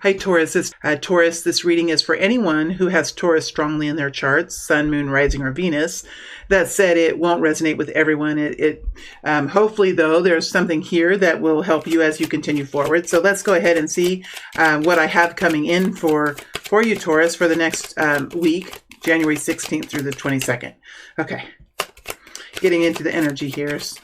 Hi, Taurus. Taurus, this reading is for anyone who has Taurus strongly in their charts, Sun, Moon, Rising, or Venus. That said, it won't resonate with everyone. Hopefully, though, there's something here that will help you as you continue forward. So let's go ahead and see what I have coming in for you, Taurus, for the next week, January 16th through the 22nd. Okay, getting into the energy here. It's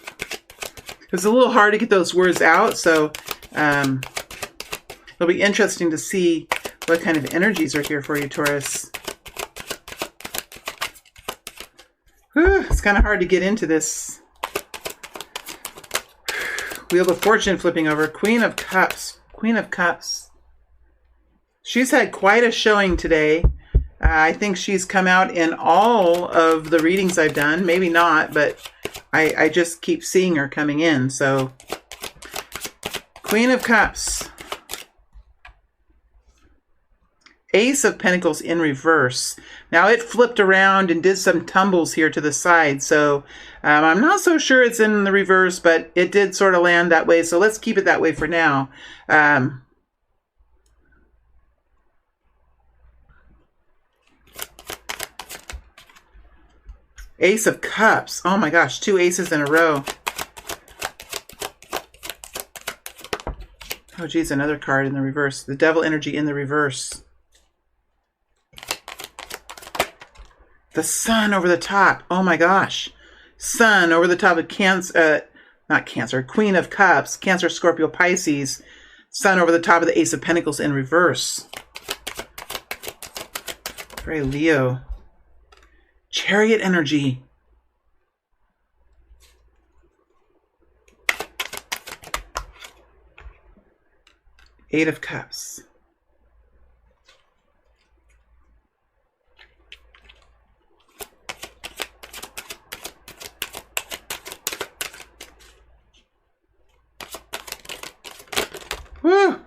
a little hard to get those words out, so it'll be interesting to see what kind of energies are here for you, Taurus. Whew, it's kind of hard to get into this. Wheel of Fortune flipping over. Queen of Cups. Queen of Cups. She's had quite a showing today. I think she's come out in all of the readings I've done. Maybe not, but I just keep seeing her coming in. So, Queen of Cups. Ace of Pentacles in reverse. Now it flipped around and did some tumbles here to the side. So I'm not so sure it's in the reverse, but it did sort of land that way. So let's keep it that way for now. Ace of Cups. Oh my gosh, 2 aces in a row. Oh geez, another card in the reverse. The Devil energy in the reverse. The Sun over the top. Oh my gosh. Sun over the top of Cancer, not Cancer, Queen of Cups, Cancer, Scorpio, Pisces. Sun over the top of the Ace of Pentacles in reverse. Very Leo. Chariot energy. Eight of Cups. Woo!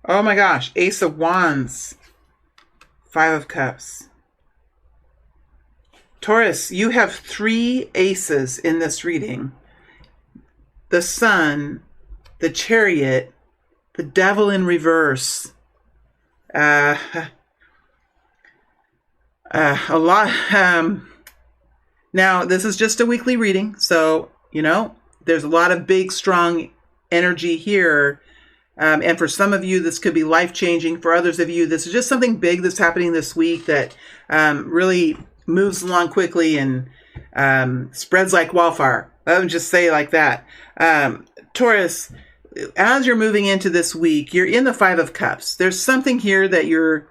Oh my gosh. Ace of Wands. 5 of Cups. Taurus, you have 3 aces in this reading. The Sun, the Chariot, the Devil in reverse. A lot. Now, this is just a weekly reading, so, you know, there's a lot of big, strong energy here. And for some of you, this could be life-changing. For others of you, this is just something big that's happening this week that really moves along quickly and spreads like wildfire. I would just say like that. Taurus, as you're moving into this week, you're in the 5 of Cups. There's something here that you're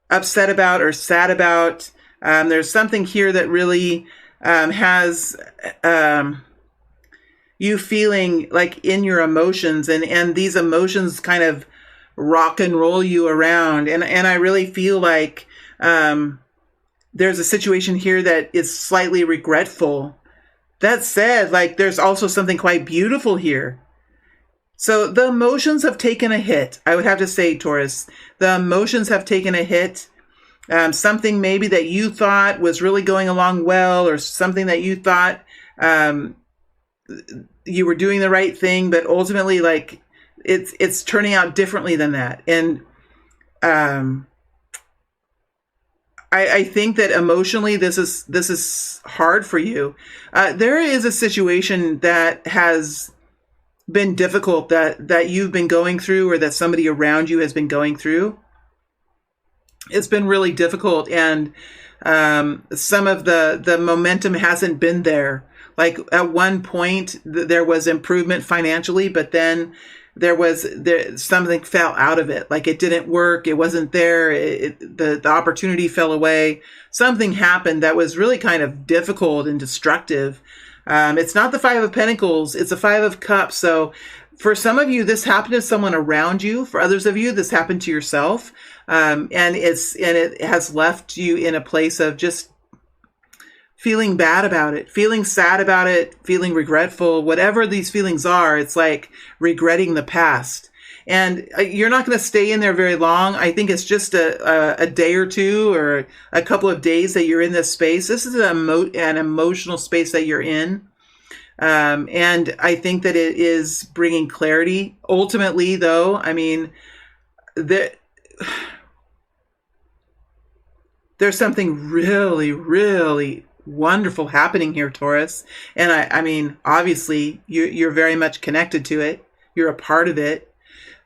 upset about or sad about. There's something here that really has you feeling like in your emotions, and these emotions kind of rock and roll you around. And I really feel like there's a situation here that is slightly regretful. That said, like, there's also something quite beautiful here. So the emotions have taken a hit. I would have to say, Taurus, the emotions have taken a hit. Something maybe that you thought was really going along well, or something that you thought you were doing the right thing, but ultimately, like, it's turning out differently than that. And I think that emotionally, this is hard for you. There is a situation that has been difficult that you've been going through, or that somebody around you has been going through. It's been really difficult, and some of the momentum hasn't been there. Like at one point, there was improvement financially, but then something fell out of it. Like it didn't work. It wasn't there. The opportunity fell away. Something happened that was really kind of difficult and destructive. It's not the 5 of Pentacles. It's a 5 of Cups. So for some of you, this happened to someone around you. For others of you, this happened to yourself. And it has left you in a place of just feeling bad about it, feeling sad about it, feeling regretful, whatever these feelings are. It's like regretting the past. And you're not going to stay in there very long. I think it's just a day or two, or a couple of days that you're in this space. This is an emotional space that you're in. And I think that it is bringing clarity. Ultimately, though, I mean, there, there's something really, really wonderful happening here, Taurus. And I mean, obviously, you're very much connected to it. You're a part of it.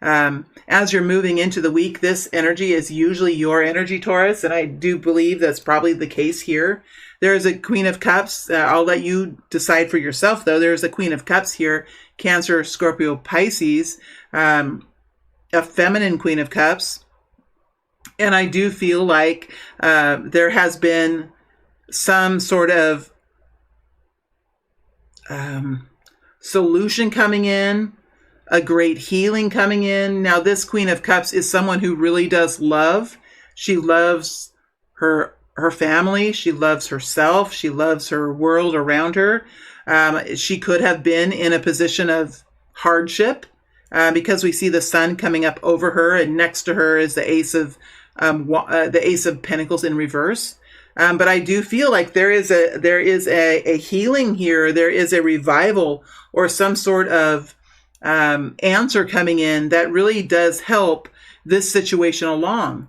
As you're moving into the week, this energy is usually your energy, Taurus, and I do believe that's probably the case here. There is a Queen of Cups. I'll let you decide for yourself, though. There's a Queen of Cups here, Cancer, Scorpio, Pisces, a feminine Queen of Cups. And I do feel like there has been some sort of solution coming in, a great healing coming in. Now, this Queen of Cups is someone who really does love. She loves her family. She loves herself. She loves her world around her. She could have been in a position of hardship because we see the sun coming up over her, and next to her is the Ace of Pentacles in reverse. But I do feel like there is a healing here. There is a revival or some sort of answer coming in that really does help this situation along.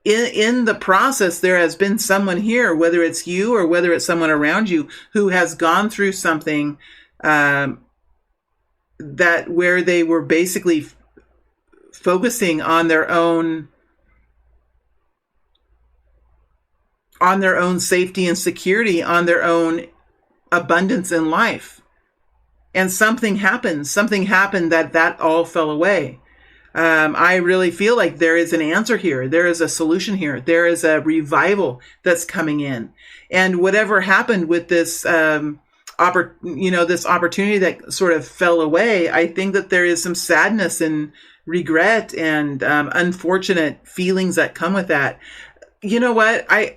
In the process, there has been someone here, whether it's you or whether it's someone around you, who has gone through something that where they were basically focusing on their own safety and security, on their own abundance in life. And something happened that all fell away. I really feel like there is an answer here. There is a solution here. There is a revival that's coming in. And whatever happened with this, this opportunity that sort of fell away, I think that there is some sadness and regret and unfortunate feelings that come with that. You know what? I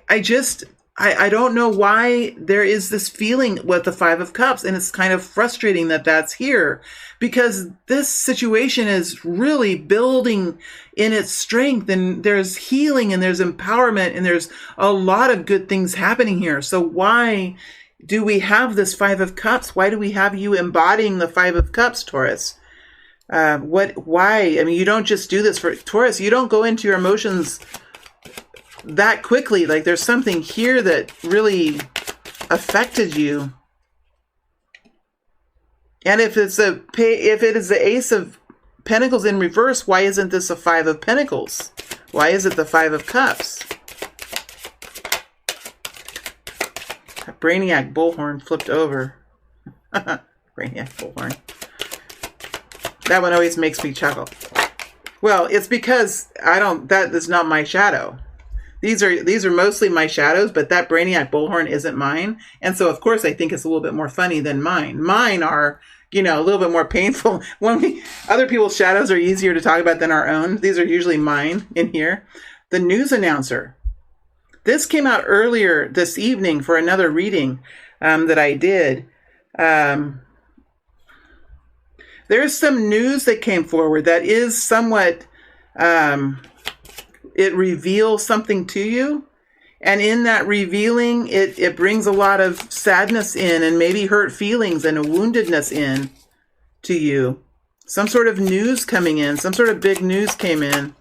don't know why there is this feeling with the Five of Cups, and it's kind of frustrating that that's here, because this situation is really building in its strength, and there's healing and there's empowerment and there's a lot of good things happening here. So why do we have this Five of Cups? Why do we have you embodying the Five of Cups, Taurus? Why? I mean, you don't just do this for Taurus. You don't go into your emotions that quickly. Like, there's something here that really affected you. And if it is the Ace of Pentacles in reverse, why isn't this a Five of Pentacles? Why is it the Five of Cups? Brainiac Bullhorn flipped over. Brainiac Bullhorn. That one always makes me chuckle. Well, it's because that is not my shadow. These are mostly my shadows, but that Brainiac Bullhorn isn't mine. And so, of course, I think it's a little bit more funny than mine. Mine are, a little bit more painful. Other people's shadows are easier to talk about than our own. These are usually mine in here. The news announcer. This came out earlier this evening for another reading that I did. There's some news that came forward that is somewhat... it reveals something to you. And in that revealing, it brings a lot of sadness in, and maybe hurt feelings and a woundedness in to you. Some sort of news coming in. Some sort of big news came in.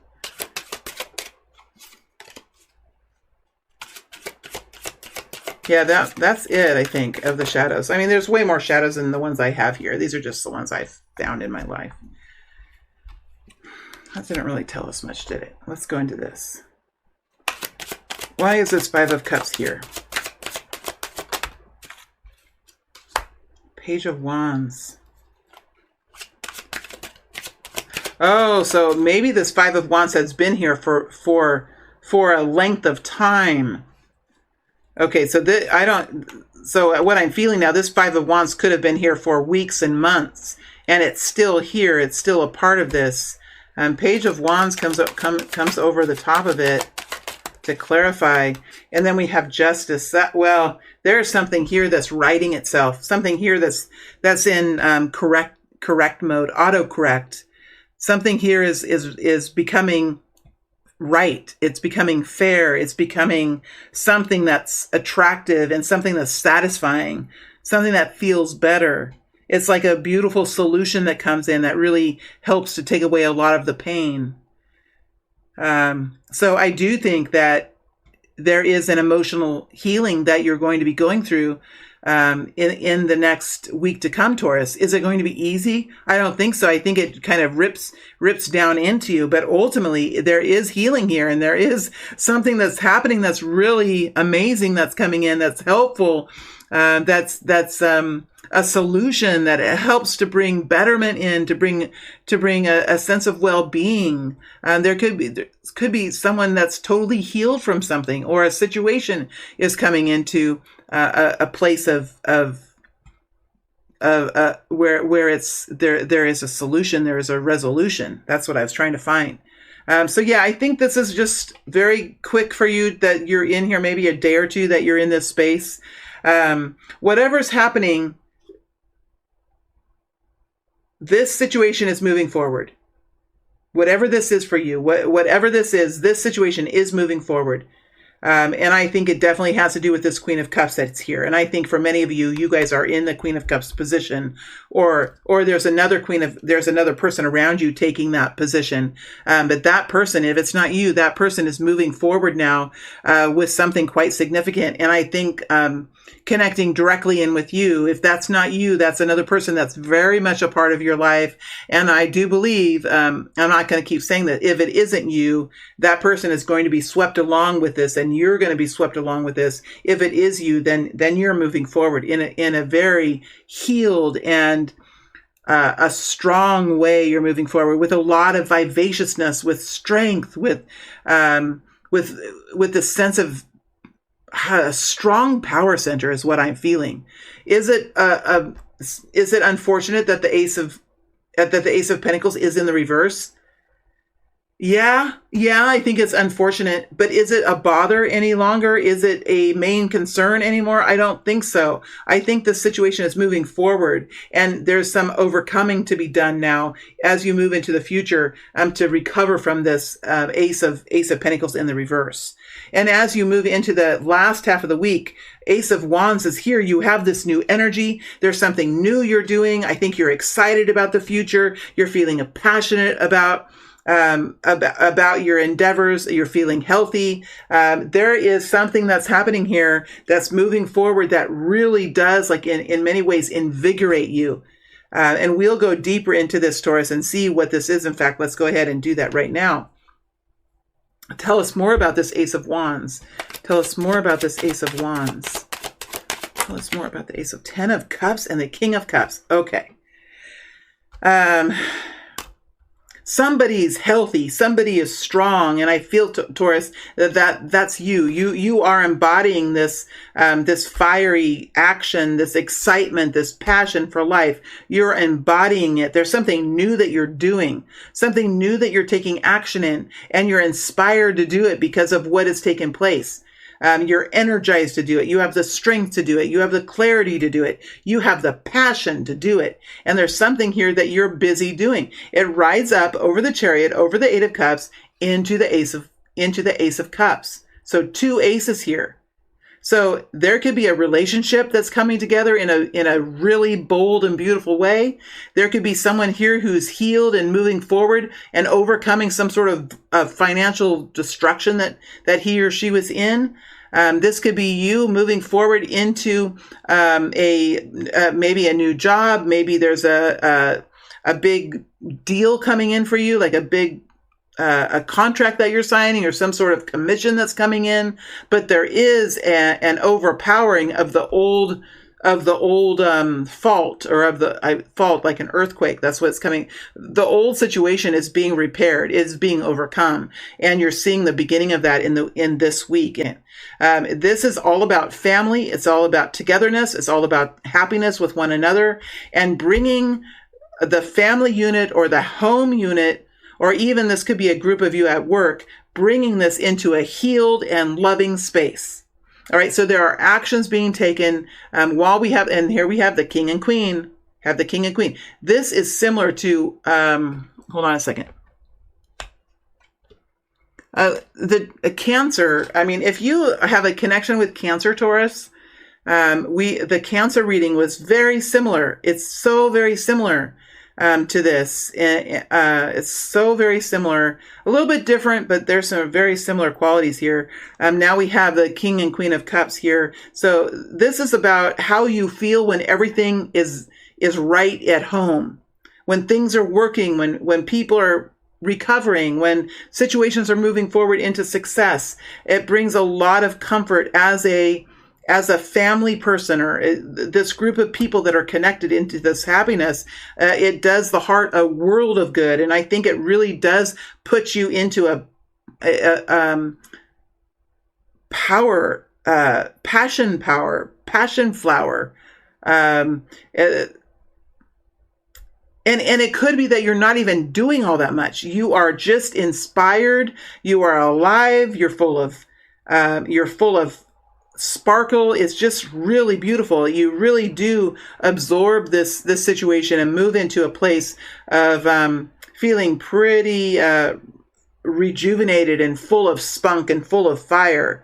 Yeah, that's it, I think, of the shadows. I mean, there's way more shadows than the ones I have here. These are just the ones I've found in my life. That didn't really tell us much, did it? Let's go into this. Why is this Five of Cups here? Page of Wands. Oh, so maybe this Five of Wands has been here for a length of time. Okay, so so what I'm feeling now, this Five of Wands could have been here for weeks and months, and it's still here. It's still a part of this. Page of Wands comes over the top of it to clarify. And then we have Justice. Well, there's something here that's righting itself. Something here that's in correct mode, autocorrect. Something here is becoming right. It's becoming fair. It's becoming something that's attractive and something that's satisfying. Something that feels better. it's like a beautiful solution that comes in that really helps to take away a lot of the pain. So I do think that there is an emotional healing that you're going to be going through in the next week to come, Taurus. Is it going to be easy? I don't think so. I think it kind of rips down into you, but ultimately there is healing here, and there is something that's happening that's really amazing that's coming in, that's helpful, that's a solution that helps to bring betterment in, to bring a sense of well-being. There could be someone that's totally healed from something, or a situation is coming into a place of where it's there is a solution, there is a resolution. That's what I was trying to find. So yeah, I think this is just very quick for you, that you're in here, maybe a day or two that you're in this space. Whatever's happening, this situation is moving forward. Whatever this is for you, whatever this is, this situation is moving forward. And I think it definitely has to do with this Queen of Cups that's here. And I think for many of you, you guys are in the Queen of Cups position, or there's another person around you taking that position. But that person, if it's not you, that person is moving forward now with something quite significant. And I think connecting directly in with you, if that's not you, that's another person that's very much a part of your life. And I do believe, I'm not going to keep saying that, if it isn't you, that person is going to be swept along with this, and you're going to be swept along with this. If it is you, then you're moving forward in a very healed and a strong way. You're moving forward with a lot of vivaciousness, with strength, with the sense of a strong power center is what I'm feeling. Is it unfortunate that the Ace of Pentacles is in the reverse? Yeah, I think it's unfortunate, but is it a bother any longer? Is it a main concern anymore? I don't think so. I think the situation is moving forward, and there's some overcoming to be done now as you move into the future to recover from this Ace of Pentacles in the reverse. And as you move into the last half of the week, Ace of Wands is here. You have this new energy. There's something new you're doing. I think you're excited about the future. You're feeling passionate about your endeavors. You're feeling healthy. There is something that's happening here that's moving forward that really does, like in many ways, invigorate you. And we'll go deeper into this, Taurus, and see what this is. In fact, let's go ahead and do that right now. Tell us more about this Ace of Wands. Tell us more about this Ace of Wands. Tell us more about the Ace of Ten of Cups and the King of Cups. Okay. Somebody's healthy, somebody is strong, and I feel, Taurus, that's you. You are embodying this fiery action, this excitement, this passion for life. You're embodying it. There's something new that you're doing, something new that you're taking action in, and you're inspired to do it because of what has taken place. You're energized to do it. You have the strength to do it. You have the clarity to do it. You have the passion to do it. And there's something here that you're busy doing. It rides up over the Chariot, over the Eight of Cups, into the Ace of Cups. So two aces here. So there could be a relationship that's coming together in a really bold and beautiful way. There could be someone here who's healed and moving forward and overcoming some sort of financial destruction that he or she was in. This could be you moving forward into maybe a new job. Maybe there's a big deal coming in for you, like a contract that you're signing, or some sort of commission that's coming in. But there is an overpowering of the old fault, or of the fault, like an earthquake. That's what's coming. The old situation is being repaired, is being overcome, and you're seeing the beginning of that in this week. This is all about family. It's all about togetherness. It's all about happiness with one another, and bringing the family unit or the home unit, or even this could be a group of you at work, bringing this into a healed and loving space. All right, so there are actions being taken while we have, and here we have the King and Queen, This is similar to, hold on a second. The Cancer, I mean, if you have a connection with Cancer, Taurus, The Cancer reading was very similar. It's so very similar to this. It's so very similar, a little bit different, but there's some very similar qualities here. Now we have the King and Queen of Cups here. So this is about how you feel when everything is right at home, when things are working, when people are recovering, when situations are moving forward into success. It brings a lot of comfort as a family person, or this group of people that are connected into this happiness. It does the heart a world of good. And I think it really does put you into a passion flower. And it could be that you're not even doing all that much. You are just inspired. You are alive. You're full of sparkle. Is just really beautiful. You really do absorb this situation and move into a place of feeling pretty rejuvenated and full of spunk and full of fire.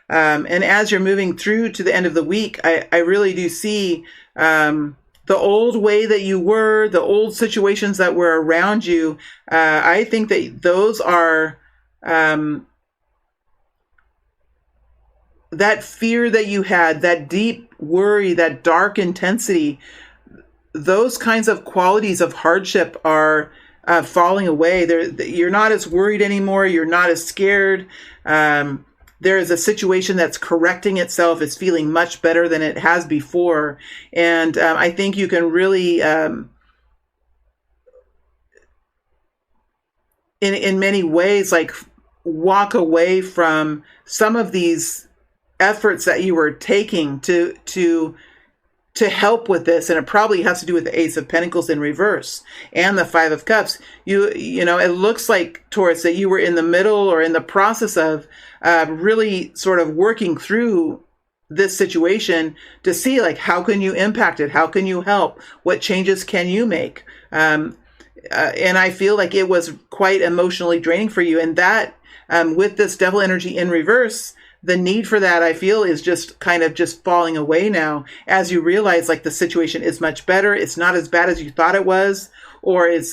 And as you're moving through to the end of the week, I really do see the old way that you were, the old situations that were around you. I think that those are that fear that you had, that deep worry, that dark intensity, those kinds of qualities of hardship are falling away. You're not as worried anymore. You're not as scared. There is a situation that's correcting itself. It's feeling much better than it has before. And I think you can really, in many ways, like walk away from some of these efforts that you were taking to help with this. And it probably has to do with the Ace of Pentacles in reverse and the Five of Cups. You know, it looks like, Taurus, that you were in the middle or in the process of really sort of working through this situation to see, like, how can you impact it? How can you help? What changes can you make? And I feel like it was quite emotionally draining for you. And that, with this Devil energy in reverse, the need for that, I feel, is just kind of just falling away now as you realize, like, the situation is much better. It's not as bad as you thought it was, or it's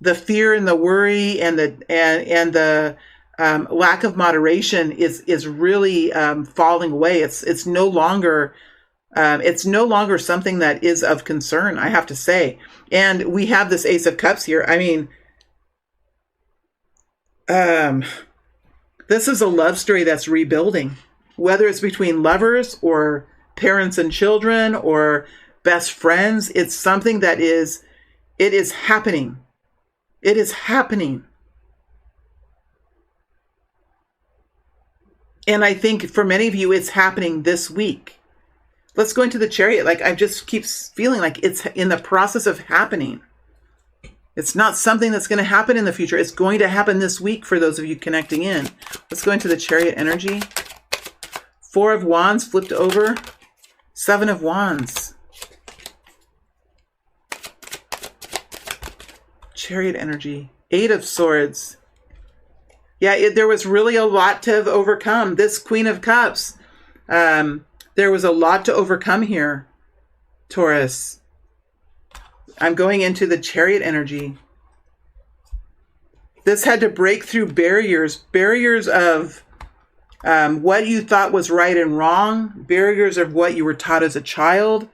the fear and the worry and the lack of moderation is really falling away. It's no longer something that is of concern, I have to say. And we have this Ace of Cups here. I mean, this is a love story that's rebuilding, whether it's between lovers or parents and children or best friends. It's something that is happening. It is happening. And I think for many of you, it's happening this week. Let's go into the Chariot. Like, I just keep feeling like it's in the process of happening. It's not something that's going to happen in the future. It's going to happen this week for those of you connecting in. Let's go into the Chariot energy. Four of Wands flipped over. Seven of Wands. Chariot energy. Eight of Swords. Yeah, there was really a lot to overcome. This Queen of Cups. There was a lot to overcome here, Taurus. I'm going into the Chariot energy. This had to break through barriers of what you thought was right and wrong, barriers of what you were taught as a child,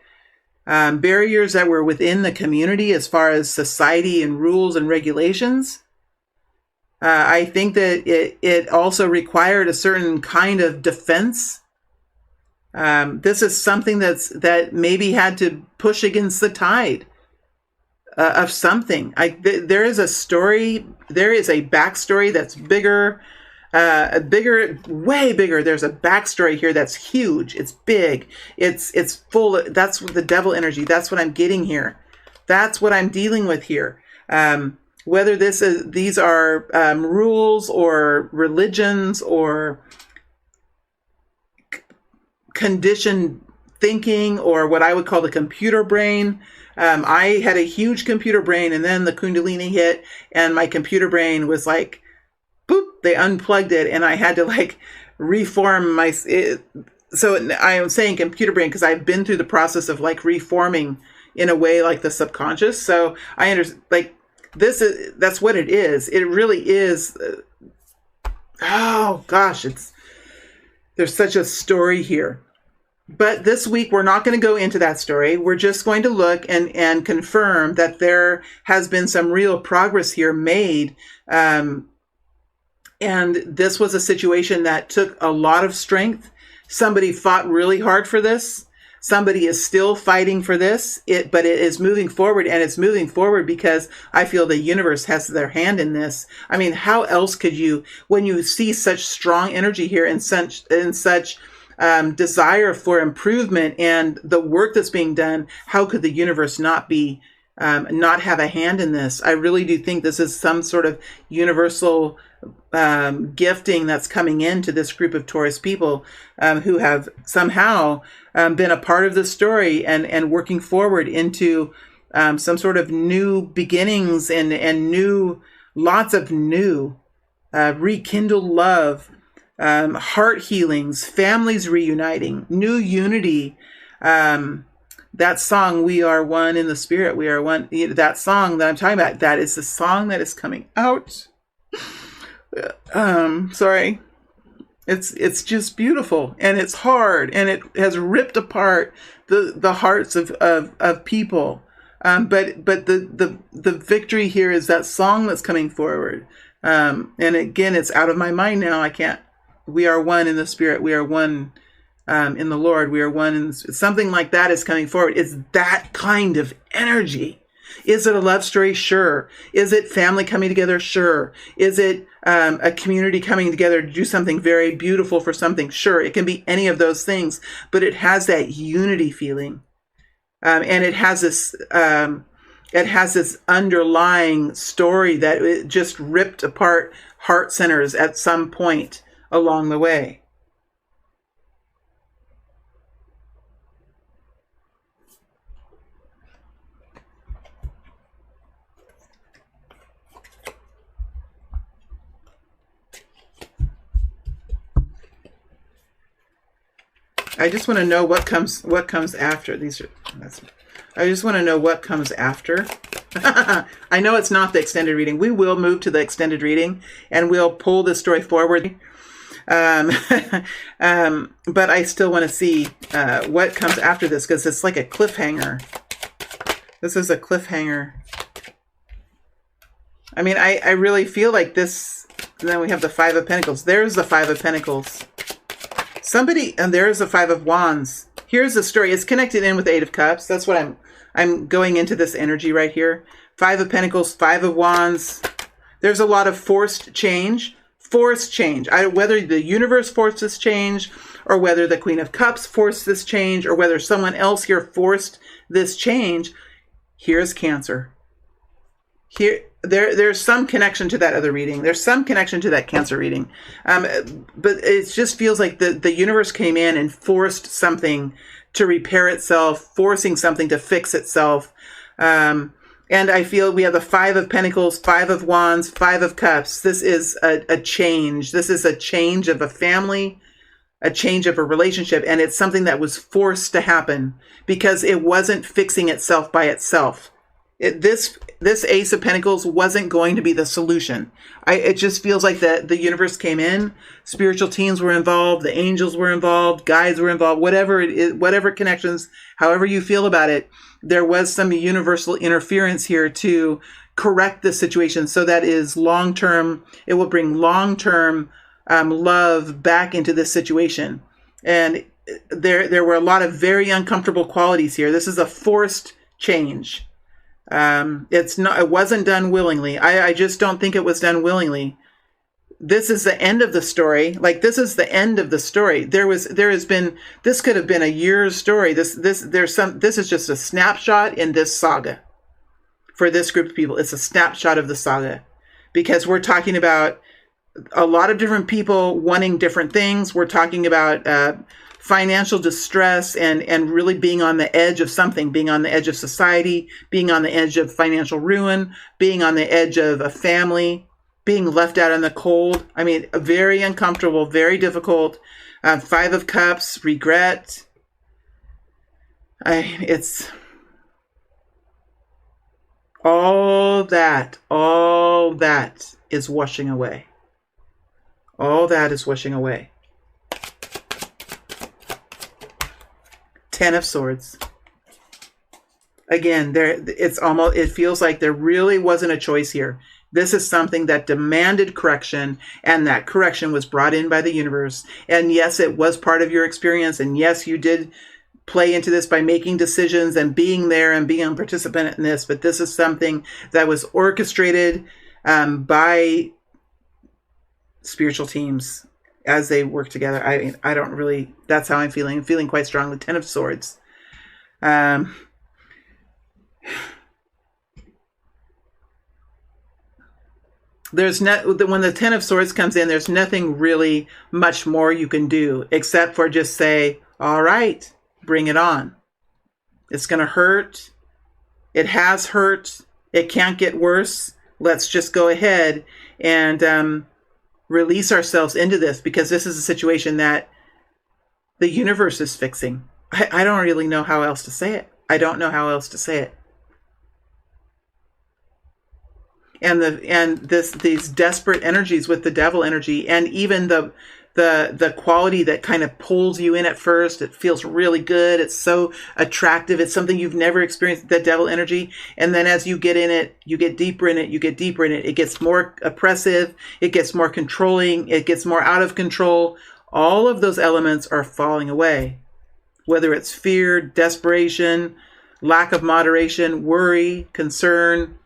barriers that were within the community as far as society and rules and regulations. I think that it also required a certain kind of defense. This is something that maybe had to push against the tide. Of something. There is a story, there is a backstory that's bigger, way bigger. There's a backstory here that's huge. It's big. It's full. That's the Devil energy. That's what I'm getting here. That's what I'm dealing with here. Whether these are rules or religions or conditioned thinking or what I would call the computer brain. I had a huge computer brain, and then the Kundalini hit, and my computer brain was like, boop, they unplugged it, and I had to like reform so I am saying computer brain because I've been through the process of like reforming in a way like the subconscious. So I understand, like, that's what it is. It really is. Oh gosh, there's such a story here. But this week, we're not going to go into that story. We're just going to look and confirm that there has been some real progress here made. And this was a situation that took a lot of strength. Somebody fought really hard for this. Somebody is still fighting for this, but it is moving forward, and it's moving forward because I feel the universe has their hand in this. I mean, how else could you, when you see such strong energy here and such desire for improvement and the work that's being done, how could the universe not have a hand in this? I really do think this is some sort of universal gifting that's coming into this group of Taurus people who have somehow been a part of the story and working forward into some sort of new beginnings and lots of new rekindled love, heart healings, families reuniting, new unity. That song, "We Are One in the Spirit, We Are One," that song that I'm talking about, that is the song that is coming out. Sorry. It's just beautiful, and it's hard, and it has ripped apart the hearts of people. But the victory here is that song that's coming forward. And again, it's out of my mind now. I can't. We are one in the Spirit. We are one in the Lord. We are one in something like that is coming forward. It's that kind of energy. Is it a love story? Sure. Is it family coming together? Sure. Is it a community coming together to do something very beautiful for something? Sure. It can be any of those things, but it has that unity feeling, and it has this underlying story that it just ripped apart heart centers at some point along the way. I just want to know what comes after. I just want to know what comes after. I know it's not the extended reading. We will move to the extended reading and we'll pull this story forward. But I still want to see what comes after this, because it's like a cliffhanger. This is a cliffhanger. I mean, I really feel like this. And then we have the Five of Pentacles. There's the Five of Pentacles. And there's the Five of Wands. Here's the story. It's connected in with the Eight of Cups. That's what I'm going into this energy right here. Five of Pentacles, Five of Wands. There's a lot of forced change. Whether the universe forced this change, or whether the Queen of Cups forced this change, or whether someone else here forced this change. Here's Cancer. There's some connection to that other reading. There's some connection to that Cancer reading. But it just feels like the universe came in and forced something to repair itself, forcing something to fix itself. And I feel we have the Five of Pentacles, Five of Wands, Five of Cups. This is a change. This is a change of a family, a change of a relationship. And it's something that was forced to happen because it wasn't fixing itself by itself. This Ace of Pentacles wasn't going to be the solution. It just feels like the universe came in, spiritual teams were involved, the angels were involved, guides were involved, whatever connections, however you feel about it, there was some universal interference here to correct the situation so that is long-term. It will bring long-term love back into this situation. And there were a lot of very uncomfortable qualities here. This is a forced change. It wasn't done willingly. I just don't think it was done willingly. This is the end of the story. This is the end of the story. This could have been a year's story. This is just a snapshot in this saga. For this group of people, it's a snapshot of the saga, because we're talking about a lot of different people wanting different things. We're talking about, financial distress and really being on the edge of something, being on the edge of society, being on the edge of financial ruin, being on the edge of a family, being left out in the cold. I mean, very uncomfortable, very difficult. Five of Cups, regret. It's all that is washing away. All that is washing away. Ten of Swords. Again, it feels like there really wasn't a choice here. This is something that demanded correction, and that correction was brought in by the universe. And yes, it was part of your experience. And yes, you did play into this by making decisions and being there and being a participant in this. But this is something that was orchestrated by spiritual teams as they work together. I don't really, that's how I'm feeling. I'm feeling quite strongly. Ten of Swords. There's when the Ten of Swords comes in, there's nothing really much more you can do except for just say, all right, bring it on. It's going to hurt. It has hurt. It can't get worse. Let's just go ahead and release ourselves into this, because this is a situation that the universe is fixing. I don't really know how else to say it. I don't know how else to say it. And these desperate energies with the devil energy, and even the quality that kind of pulls you in at first. It feels really good. It's so attractive. It's something you've never experienced, the devil energy. And then as you get in it, you get deeper in it, you get deeper in it. It gets more oppressive. It gets more controlling. It gets more out of control. All of those elements are falling away. Whether it's fear, desperation, lack of moderation, worry, concern,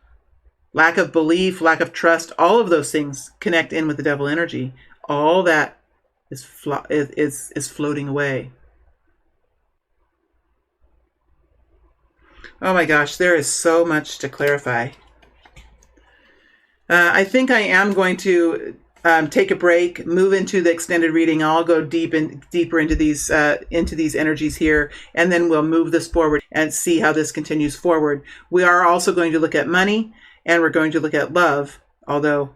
lack of belief, lack of trust, all of those things connect in with the devil energy. All that is floating away. Oh my gosh, there is so much to clarify. I think I am going to take a break, move into the extended reading. I'll go deeper into these energies here, and then we'll move this forward and see how this continues forward. We are also going to look at money, and we're going to look at love, although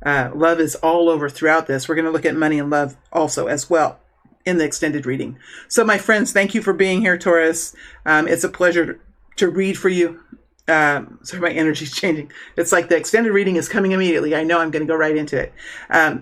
love is all over throughout this. We're going to look at money and love also as well in the extended reading. So my friends, thank you for being here, Taurus. It's a pleasure to read for you. Sorry, my energy's changing. It's like the extended reading is coming immediately. I know I'm going to go right into it.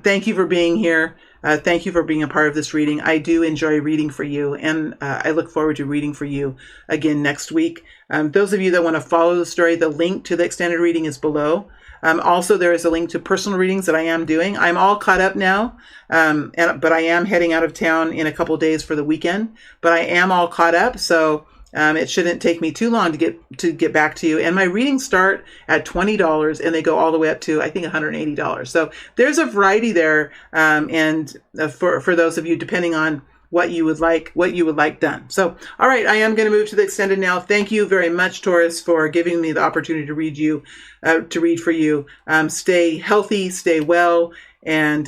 Thank you for being here. Thank you for being a part of this reading. I do enjoy reading for you, and I look forward to reading for you again next week. Those of you that want to follow the story, the link to the extended reading is below. Also, there is a link to personal readings that I am doing. I'm all caught up now, but I am heading out of town in a couple days for the weekend. But I am all caught up, so it shouldn't take me too long to get back to you. And my readings start at $20, and they go all the way up to, I think, $180. So there's a variety there, and for those of you, depending on what you would like done. So, all right, I am going to move to the extended now. Thank you very much, Taurus, for giving me the opportunity to read for you. Stay healthy, stay well, and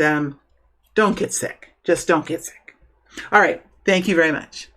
don't get sick. Just don't get sick. All right. Thank you very much.